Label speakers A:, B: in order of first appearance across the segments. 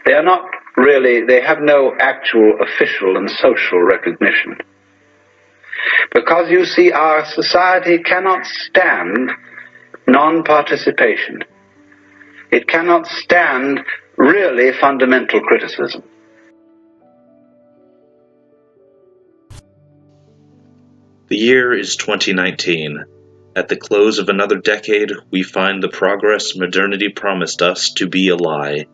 A: They are not really, they have no actual official and social recognition. Because you see, our society cannot stand non-participation. It cannot stand really fundamental criticism.
B: The year is 2019. At the close of another decade, we find the progress modernity promised us to be a lie.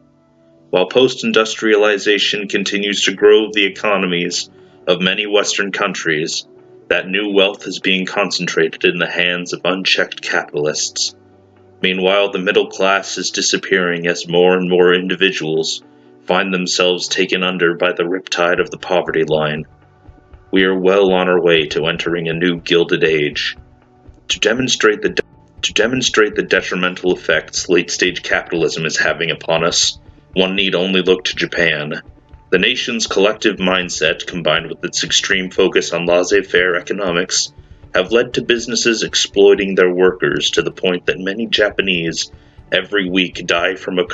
B: While post-industrialization continues to grow the economies of many Western countries, that new wealth is being concentrated in the hands of unchecked capitalists. Meanwhile, the middle class is disappearing as more and more individuals find themselves taken under by the riptide of the poverty line. We are well on our way to entering a new Gilded Age. To demonstrate the detrimental effects late-stage capitalism is having upon us, one need only look to Japan. The nation's collective mindset, combined with its extreme focus on laissez-faire economics, have led to businesses exploiting their workers to the point that many Japanese every week die from a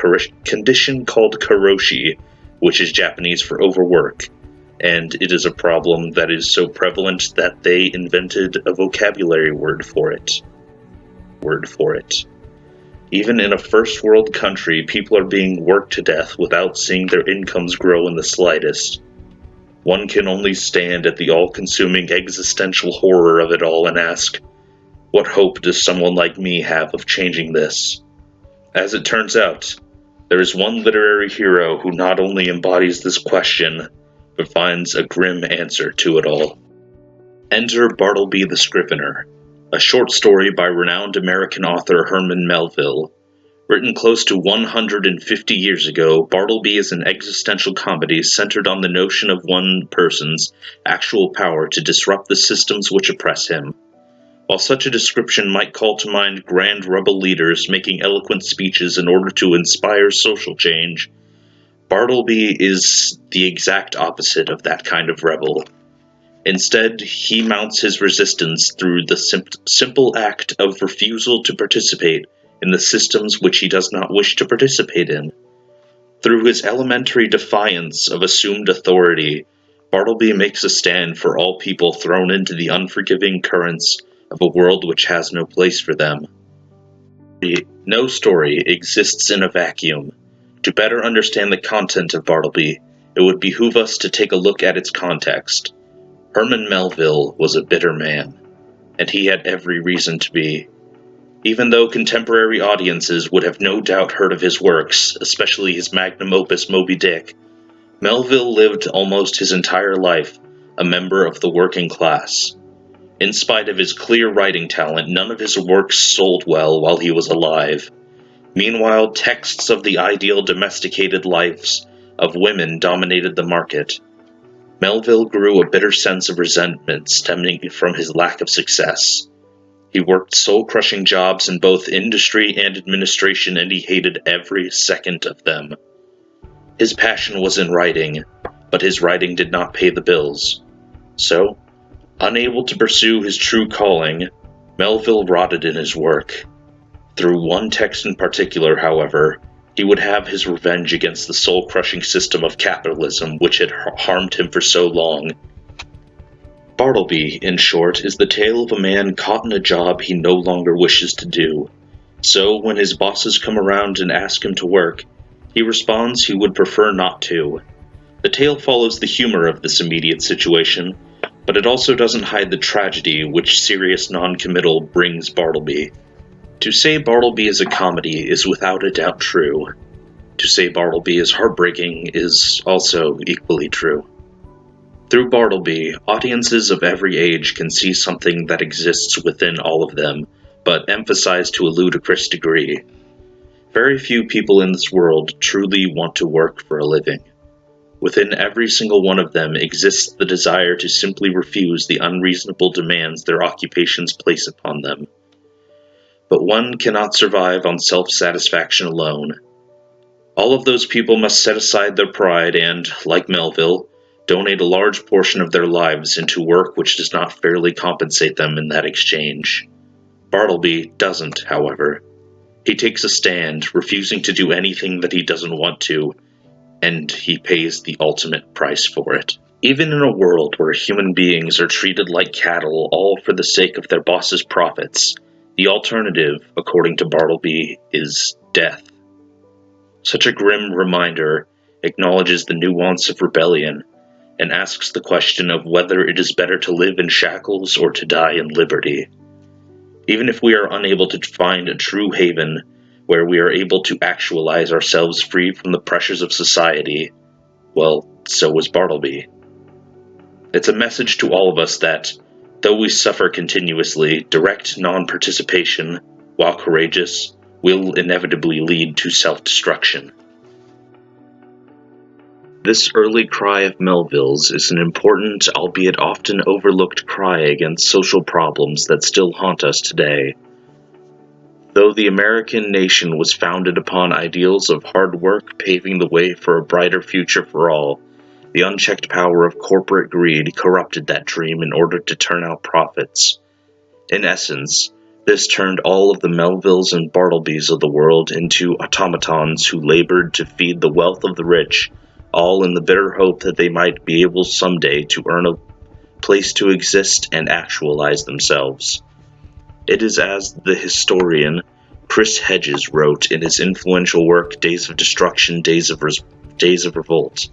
B: condition called karoshi, which is Japanese for overwork, and it is a problem that is so prevalent that they invented a vocabulary word for it. Even in a first world country, people are being worked to death without seeing their incomes grow in the slightest. One can only stand at the all-consuming existential horror of it all and ask, what hope does someone like me have of changing this? As it turns out, there is one literary hero who not only embodies this question, but finds a grim answer to it all. Enter Bartleby the Scrivener, a short story by renowned American author Herman Melville. Written close to 150 years ago, Bartleby is an existential comedy centered on the notion of one person's actual power to disrupt the systems which oppress him. While such a description might call to mind grand rebel leaders making eloquent speeches in order to inspire social change, Bartleby is the exact opposite of that kind of rebel. Instead, he mounts his resistance through the simple act of refusal to participate in the systems which he does not wish to participate in. Through his elementary defiance of assumed authority, Bartleby makes a stand for all people thrown into the unforgiving currents of a world which has no place for them. No story exists in a vacuum. To better understand the content of Bartleby, it would behoove us to take a look at its context. Herman Melville was a bitter man, and he had every reason to be. Even though contemporary audiences would have no doubt heard of his works, especially his magnum opus Moby Dick, Melville lived almost his entire life a member of the working class. In spite of his clear writing talent, none of his works sold well while he was alive. Meanwhile, texts of the ideal domesticated lives of women dominated the market. Melville grew a bitter sense of resentment stemming from his lack of success. He worked soul-crushing jobs in both industry and administration, and he hated every second of them. His passion was in writing, but his writing did not pay the bills. So, unable to pursue his true calling, Melville rotted in his work. Through one text in particular, however, he would have his revenge against the soul-crushing system of capitalism which had harmed him for so long. Bartleby, in short, is the tale of a man caught in a job he no longer wishes to do. So, when his bosses come around and ask him to work, he responds he would prefer not to. The tale follows the humor of this immediate situation, but it also doesn't hide the tragedy which serious non-committal brings Bartleby. To say Bartleby is a comedy is without a doubt true. To say Bartleby is heartbreaking is also equally true. Through Bartleby, audiences of every age can see something that exists within all of them, but emphasized to a ludicrous degree. Very few people in this world truly want to work for a living. Within every single one of them exists the desire to simply refuse the unreasonable demands their occupations place upon them. But one cannot survive on self-satisfaction alone. All of those people must set aside their pride and, like Melville, donate a large portion of their lives into work which does not fairly compensate them in that exchange. Bartleby doesn't, however. He takes a stand, refusing to do anything that he doesn't want to, and he pays the ultimate price for it. Even in a world where human beings are treated like cattle, all for the sake of their boss's profits, the alternative, according to Bartleby, is death. Such a grim reminder acknowledges the nuance of rebellion and asks the question of whether it is better to live in shackles or to die in liberty. Even if we are unable to find a true haven where we are able to actualize ourselves free from the pressures of society, well, so was Bartleby. It's a message to all of us that, though we suffer continuously, direct non-participation, while courageous, will inevitably lead to self-destruction. This early cry of Melville's is an important, albeit often overlooked cry against social problems that still haunt us today. Though the American nation was founded upon ideals of hard work paving the way for a brighter future for all, the unchecked power of corporate greed corrupted that dream in order to turn out profits. In essence, this turned all of the Melvilles and Bartlebys of the world into automatons who labored to feed the wealth of the rich, all in the bitter hope that they might be able someday to earn a place to exist and actualize themselves. It is as the historian Chris Hedges wrote in his influential work Days of Destruction, Days of Revolt.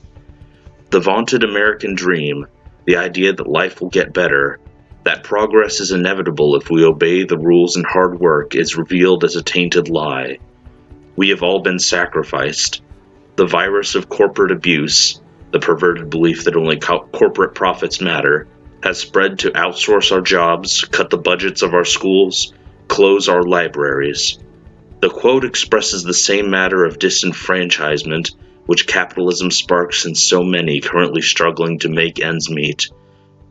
B: The vaunted American dream, the idea that life will get better, that progress is inevitable if we obey the rules and hard work, is revealed as a tainted lie. We have all been sacrificed. The virus of corporate abuse, the perverted belief that only corporate profits matter, has spread to outsource our jobs, cut the budgets of our schools, close our libraries. The quote expresses the same matter of disenfranchisement which capitalism sparks in so many currently struggling to make ends meet.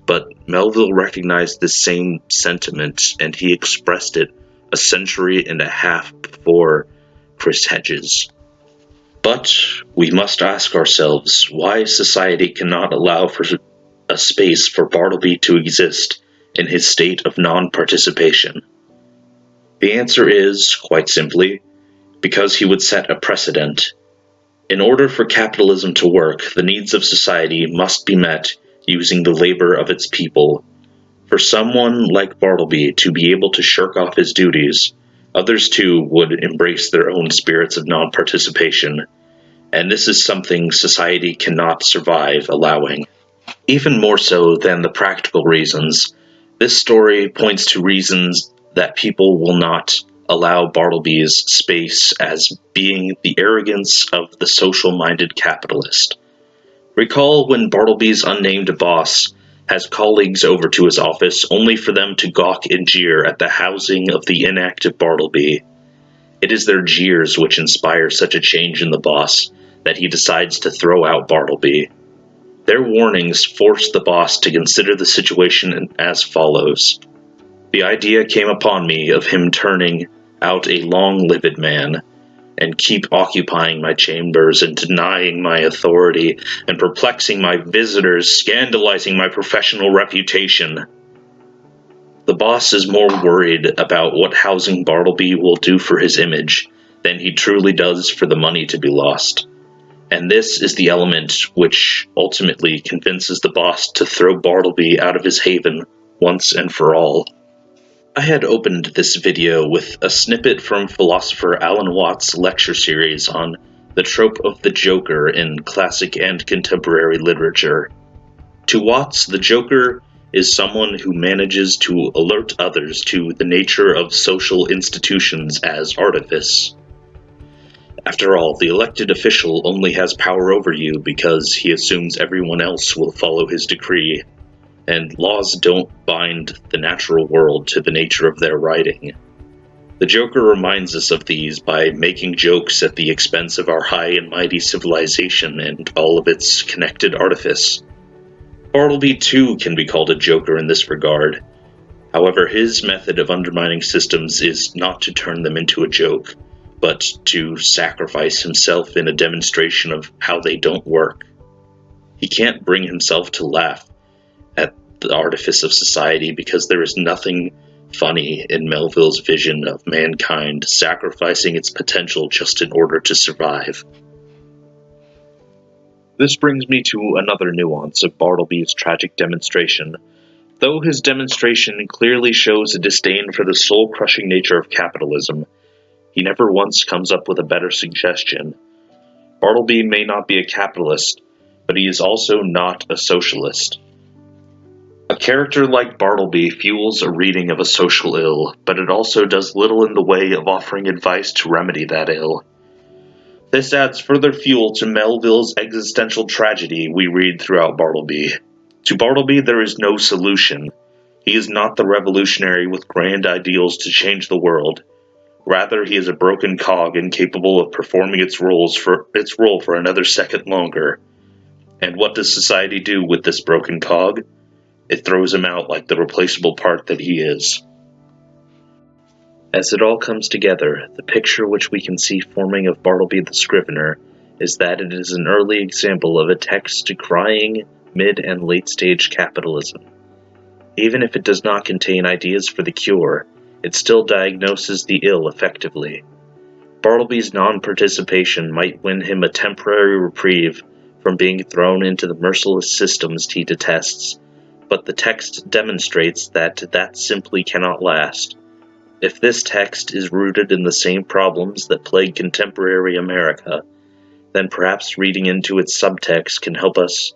B: But Melville recognized this same sentiment, and he expressed it a century and a half before Chris Hedges. But we must ask ourselves why society cannot allow for a space for Bartleby to exist in his state of non-participation. The answer is, quite simply, because he would set a precedent. In order for capitalism to work, the needs of society must be met using the labor of its people. For someone like Bartleby to be able to shirk off his duties, others too would embrace their own spirits of non-participation, and this is something society cannot survive allowing. Even more so than the practical reasons, this story points to reasons that people will not allow Bartleby's space as being the arrogance of the social-minded capitalist. Recall when Bartleby's unnamed boss has colleagues over to his office only for them to gawk and jeer at the housing of the inactive Bartleby. It is their jeers which inspire such a change in the boss that he decides to throw out Bartleby. Their warnings forced the boss to consider the situation as follows. The idea came upon me of him turning out a long-lived man, and keep occupying my chambers and denying my authority, and perplexing my visitors, scandalizing my professional reputation. The boss is more worried about what housing Bartleby will do for his image than he truly does for the money to be lost. And this is the element which ultimately convinces the boss to throw Bartleby out of his haven once and for all. I had opened this video with a snippet from philosopher Alan Watts' lecture series on the trope of the Joker in classic and contemporary literature. To Watts, the Joker is someone who manages to alert others to the nature of social institutions as artifice. After all, the elected official only has power over you because he assumes everyone else will follow his decree, and laws don't bind the natural world to the nature of their writing. The Joker reminds us of these by making jokes at the expense of our high and mighty civilization and all of its connected artifice. Bartleby, too, can be called a joker in this regard. However, his method of undermining systems is not to turn them into a joke, but to sacrifice himself in a demonstration of how they don't work. He can't bring himself to laugh at the artifice of society because there is nothing funny in Melville's vision of mankind sacrificing its potential just in order to survive. This brings me to another nuance of Bartleby's tragic demonstration. Though his demonstration clearly shows a disdain for the soul-crushing nature of capitalism, he never once comes up with a better suggestion. Bartleby may not be a capitalist, but he is also not a socialist. A character like Bartleby fuels a reading of a social ill, but it also does little in the way of offering advice to remedy that ill. This adds further fuel to Melville's existential tragedy we read throughout Bartleby. To Bartleby there is no solution. He is not the revolutionary with grand ideals to change the world. Rather, he is a broken cog incapable of performing its role for another second longer. And what does society do with this broken cog? It throws him out like the replaceable part that he is. As it all comes together, the picture which we can see forming of Bartleby the Scrivener is that it is an early example of a text decrying mid- and late-stage capitalism. Even if it does not contain ideas for the cure, it still diagnoses the ill effectively. Bartleby's non-participation might win him a temporary reprieve from being thrown into the merciless systems he detests, but the text demonstrates that simply cannot last. If this text is rooted in the same problems that plague contemporary America, then perhaps reading into its subtext can help us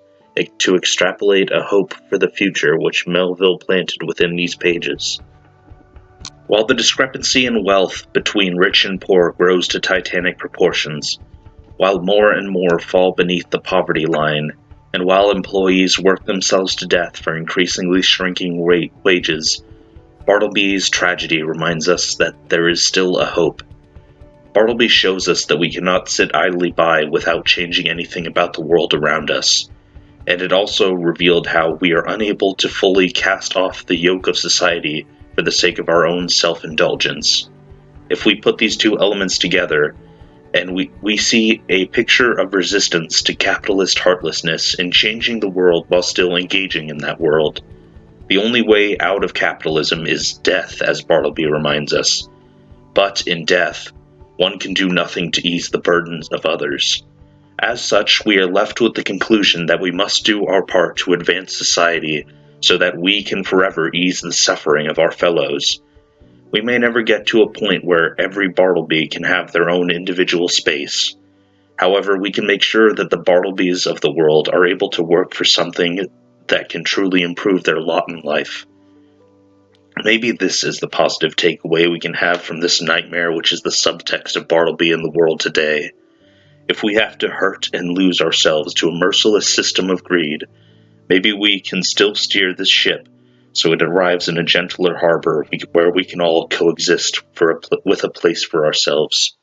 B: to extrapolate a hope for the future which Melville planted within these pages. While the discrepancy in wealth between rich and poor grows to titanic proportions, while more and more fall beneath the poverty line, and while employees work themselves to death for increasingly shrinking wages, Bartleby's tragedy reminds us that there is still a hope. Bartleby shows us that we cannot sit idly by without changing anything about the world around us, and it also revealed how we are unable to fully cast off the yoke of society for the sake of our own self-indulgence. If we put these two elements together, and we see a picture of resistance to capitalist heartlessness in changing the world while still engaging in that world. The only way out of capitalism is death, as Bartleby reminds us. But in death, one can do nothing to ease the burdens of others. As such, we are left with the conclusion that we must do our part to advance society so that we can forever ease the suffering of our fellows. We may never get to a point where every Bartleby can have their own individual space. However, we can make sure that the Bartlebys of the world are able to work for something that can truly improve their lot in life. Maybe this is the positive takeaway we can have from this nightmare which is the subtext of Bartleby in the world today. If we have to hurt and lose ourselves to a merciless system of greed, maybe we can still steer this ship so it arrives in a gentler harbor where we can all coexist with a place for ourselves.